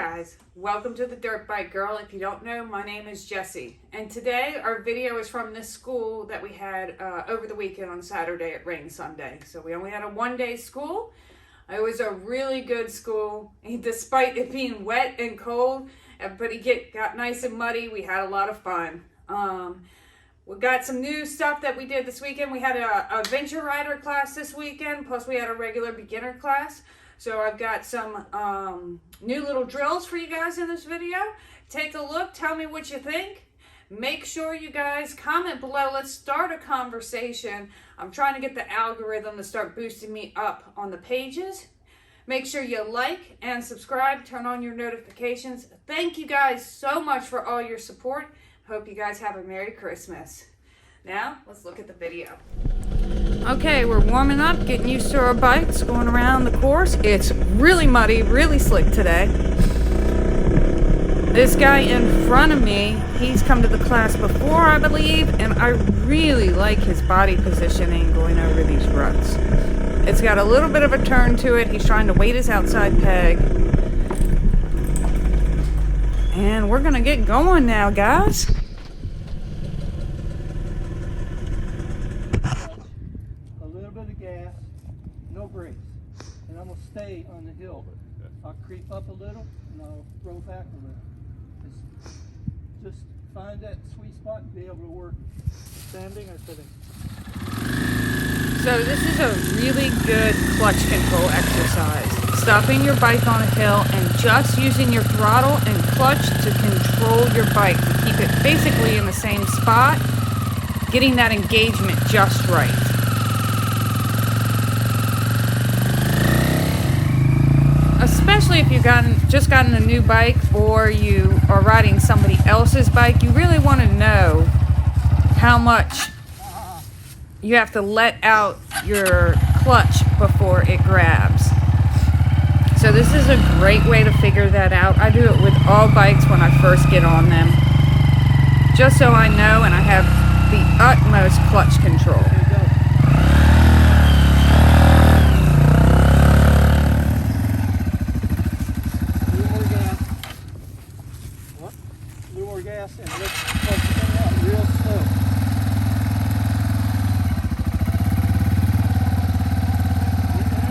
guys, welcome to the Dirt Bike Girl. If you don't know, my name is Jessie, and today our video is from this school that we had over the weekend on Saturday at Rain Sunday. So we only had a one-day school. It was a really good school, despite it being wet and cold. Everybody got nice and muddy. We had a lot of fun. We got some new stuff that we did this weekend. We had a Venture Rider class this weekend, plus we had a regular beginner class. So I've got some new little drills for you guys in this video. Take a look, tell me what you think. Make sure you guys comment below. Let's start a conversation. I'm trying to get the algorithm to start boosting me up on the pages. Make sure you like and subscribe, turn on your notifications. Thank you guys so much for all your support. Hope you guys have a Merry Christmas. Now, let's look at the video. Okay, we're warming up, getting used to our bikes, going around the course. It's really muddy, really slick today. This guy in front of me, he's come to the class before, I believe, and I really like his body positioning going over these ruts. It's got a little bit of a turn to it. He's trying to weight his outside peg. And we're gonna get going now, guys. No brakes, and I'm going to stay on the hill. I'll creep up a little and I'll throw back a little. Just find that sweet spot and be able to work standing or sitting. So this is a really good clutch control exercise. Stopping your bike on a hill and just using your throttle and clutch to control your bike, to keep it basically in the same spot, getting that engagement just right. Especially if you've just gotten a new bike or you are riding somebody else's bike, you really want to know how much you have to let out your clutch before it grabs. So this is a great way to figure that out. I do it with all bikes when I first get on them, just so I know and I have the utmost clutch control. Gas and let's push the thing out real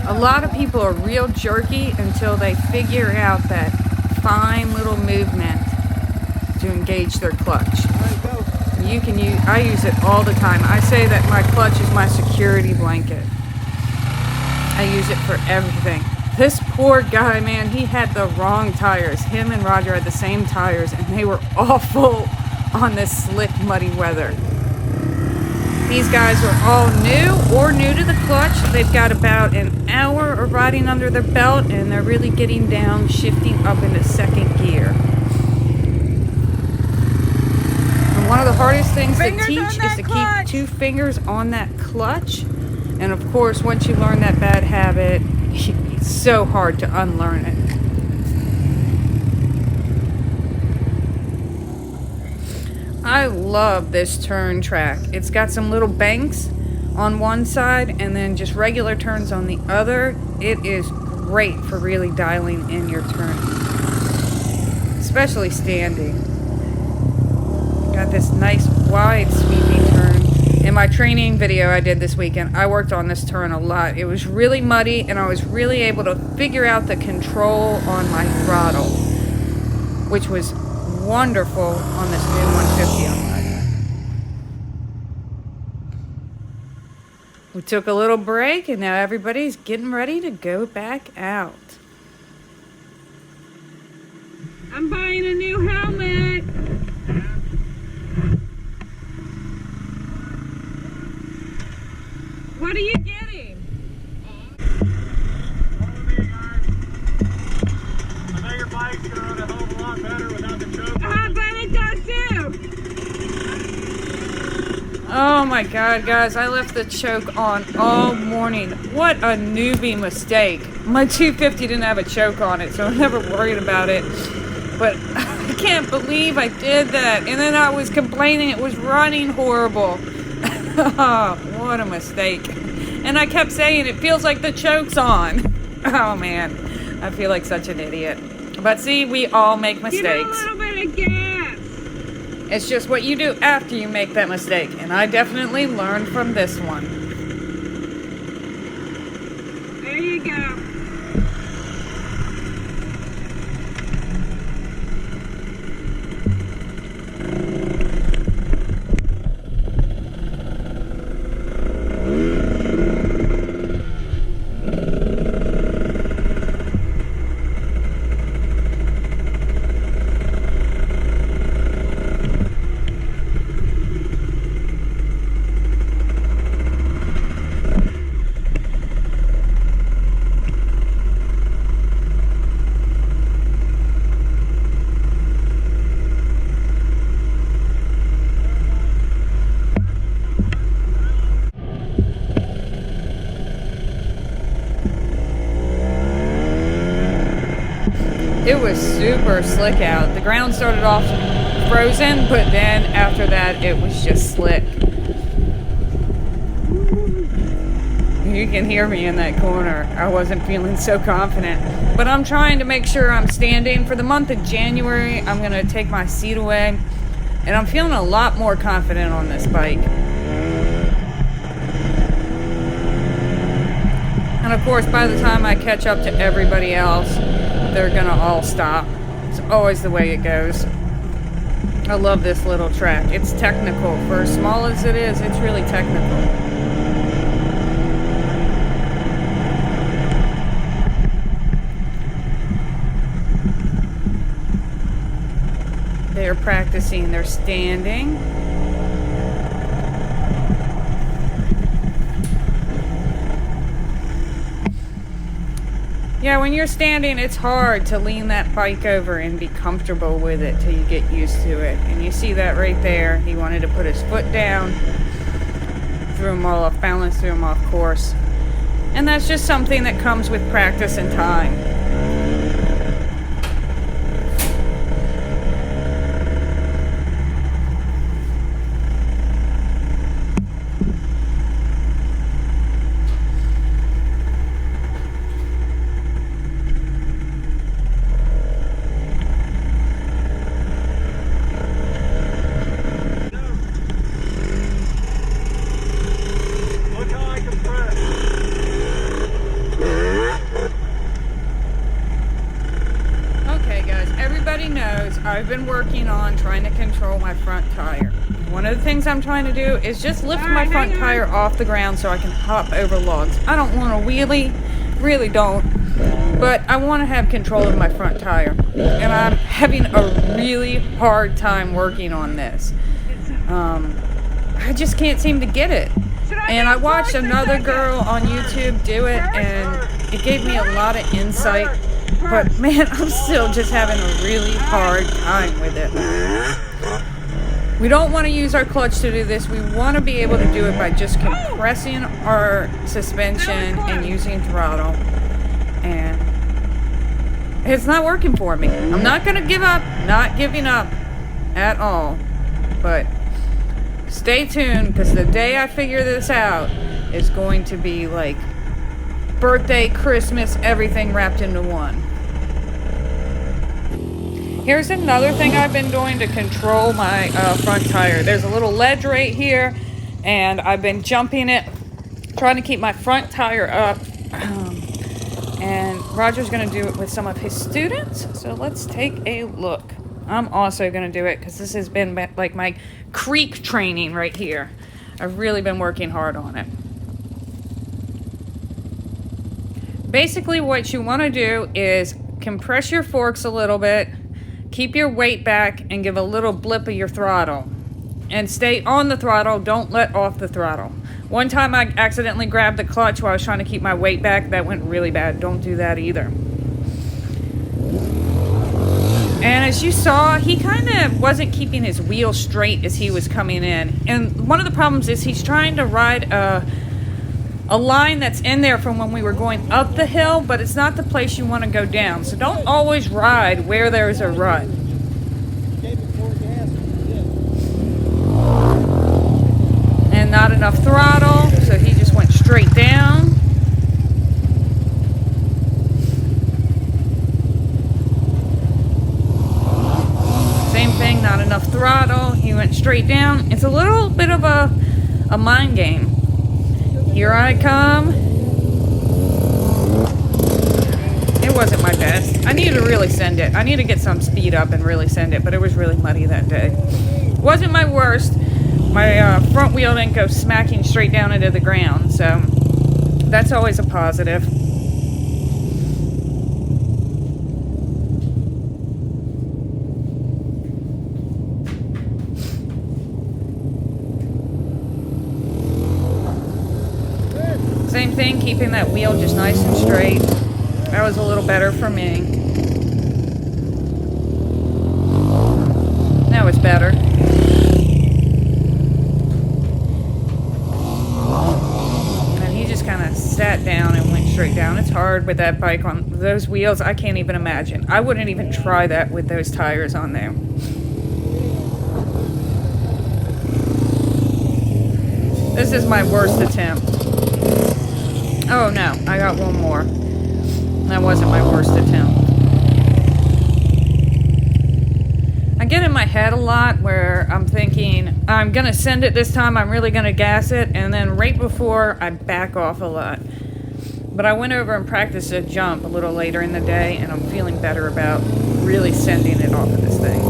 slow. A lot of people are real jerky until they figure out that fine little movement to engage their clutch. You can use, I use it all the time. I say that my clutch is my security blanket. I use it for everything. This poor guy, man, he had the wrong tires. Him and Roger had the same tires, and they were awful on this slick, muddy weather. These guys are all new to the clutch. They've got about an hour of riding under their belt, and they're really getting down, shifting up into second gear. And one of the hardest things to teach is to keep 2 fingers on that clutch. And of course, once you learn that bad habit, it's so hard to unlearn it. I love this turn track. It's got some little banks on one side and then just regular turns on the other. It is great for really dialing in your turn, especially standing. Got this nice wide sweeping turn. In my training video I did this weekend, I worked on this turn a lot. It was really muddy and I was really able to figure out the control on my throttle, which was wonderful on this new 150 I'm riding. We took a little break and now everybody's getting ready to go back out. I'm buying a new helmet. What are you getting? I know your bike's gonna run a hell of a lot better without the choke. I bet it does too. Oh my God, guys, I left the choke on all morning. What a newbie mistake. My 250 didn't have a choke on it, so I'm never worried about it. But I can't believe I did that. And then I was complaining it was running horrible. What a mistake. And I kept saying, it feels like the choke's on. Oh man, I feel like such an idiot. But see, we all make Give it a mistakes. little bit of gas. It's just what you do after you make that mistake. And I definitely learned from this one. There you go. It was super slick out. The ground started off frozen, but then after that, it was just slick. You can hear me in that corner. I wasn't feeling so confident. But I'm trying to make sure I'm standing. For the month of January, I'm going to take my seat away. And I'm feeling a lot more confident on this bike. And of course, by the time I catch up to everybody else, they're gonna all stop. It's always the way it goes. I love this little track. It's technical. For as small as it is, it's really technical. They're practicing their standing. Yeah, when you're standing, it's hard to lean that bike over and be comfortable with it till you get used to it. And you see that right there. He wanted to put his foot down. Threw him all off balance, threw him off course. And that's just something that comes with practice and time. Look how I can press. Okay guys, everybody knows I've been working on trying to control my front tire. One of the things I'm trying to do is just lift my front tire off the ground so I can hop over logs. I don't want to wheelie, really don't, but I want to have control of my front tire. And I'm having a really hard time working on this. I just can't seem to get it. And I watched another girl on YouTube do it, and it gave me a lot of insight. But man, I'm still just having a really hard time with it. We don't want to use our clutch to do this. We want to be able to do it by just compressing our suspension and using throttle. And it's not working for me. I'm not going to give up. Not giving up at all. But stay tuned, because the day I figure this out is going to be like birthday, Christmas, everything wrapped into one. Here's another thing I've been doing to control my front tire. There's a little ledge right here, and I've been jumping it, trying to keep my front tire up. And Roger's going to do it with some of his students. So let's take a look. I'm also going to do it because this has been like my creek training right here. I've really been working hard on it. Basically, what you want to do is compress your forks a little bit, keep your weight back, and give a little blip of your throttle. And stay on the throttle, don't let off the throttle. One time I accidentally grabbed the clutch while I was trying to keep my weight back. That went really bad. Don't do that either. And as you saw, he kind of wasn't keeping his wheel straight as he was coming in. And one of the problems is he's trying to ride a line that's in there from when we were going up the hill, but it's not the place you want to go down. So don't always ride where there's a rut. And not enough throttle, so he just went straight down. same thing, not enough throttle. He went straight down. It's a little bit of a mind game. Here I come. It wasn't my best. I need to really send it. I need to get some speed up and really send it, but it was really muddy that day. Wasn't my worst. My front wheel didn't go smacking straight down into the ground, so that's always a positive. Same thing, keeping that wheel just nice and straight. That was a little better for me. Now it's better. And he just kind of sat down and went straight down. It's hard with that bike on those wheels. I can't even imagine. I wouldn't even try that with those tires on there. This is my worst attempt. Oh no, I got one more. That wasn't my worst attempt. I get in my head a lot where I'm thinking, I'm gonna send it this time, I'm really gonna gas it, and then right before I back off a lot. But I went over and practiced a jump a little later in the day, and I'm feeling better about really sending it off of this thing.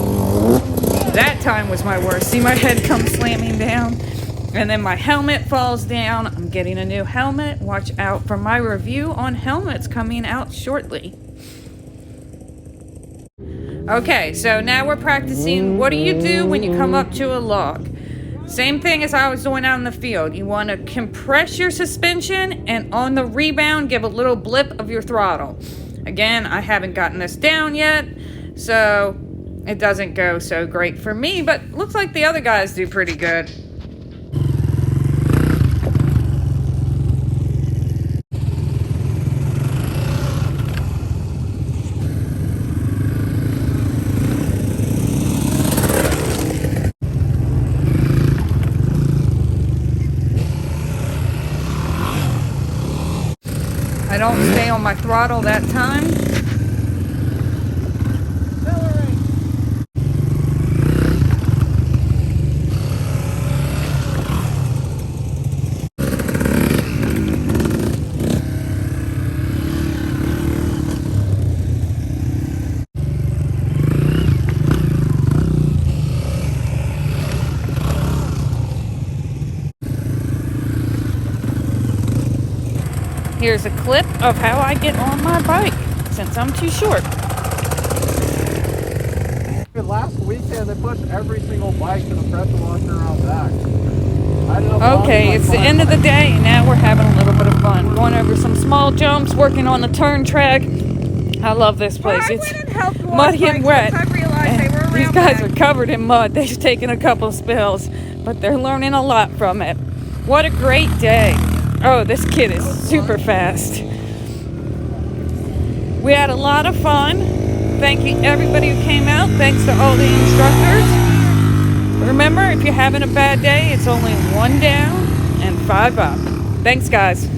That time was my worst. See my head come slamming down? And then my helmet falls down. I'm getting a new helmet. Watch out for my review on helmets coming out shortly. Okay, so now we're practicing what do you do when you come up to a log. Same thing as I was doing out in the field. You want to compress your suspension and on the rebound give a little blip of your throttle. Again, I haven't gotten this down yet, so it doesn't go so great for me, but looks like the other guys do pretty good. I don't stay on my throttle that time. Here's a clip of how I get on my bike, since I'm too short. Last weekend, they pushed every single bike to the pressure washer around back. Okay, it's the end of the day, and now we're having a little bit of fun. Going over some small jumps, working on the turn track. I love this place. It's muddy and wet. And these guys are covered in mud. They've taken a couple spills, but they're learning a lot from it. What a great day. Oh, this kid is super fast. We had a lot of fun. Thank you everybody who came out. Thanks to all the instructors. Remember, if you're having a bad day, it's only 1 down and 5 up. Thanks, guys.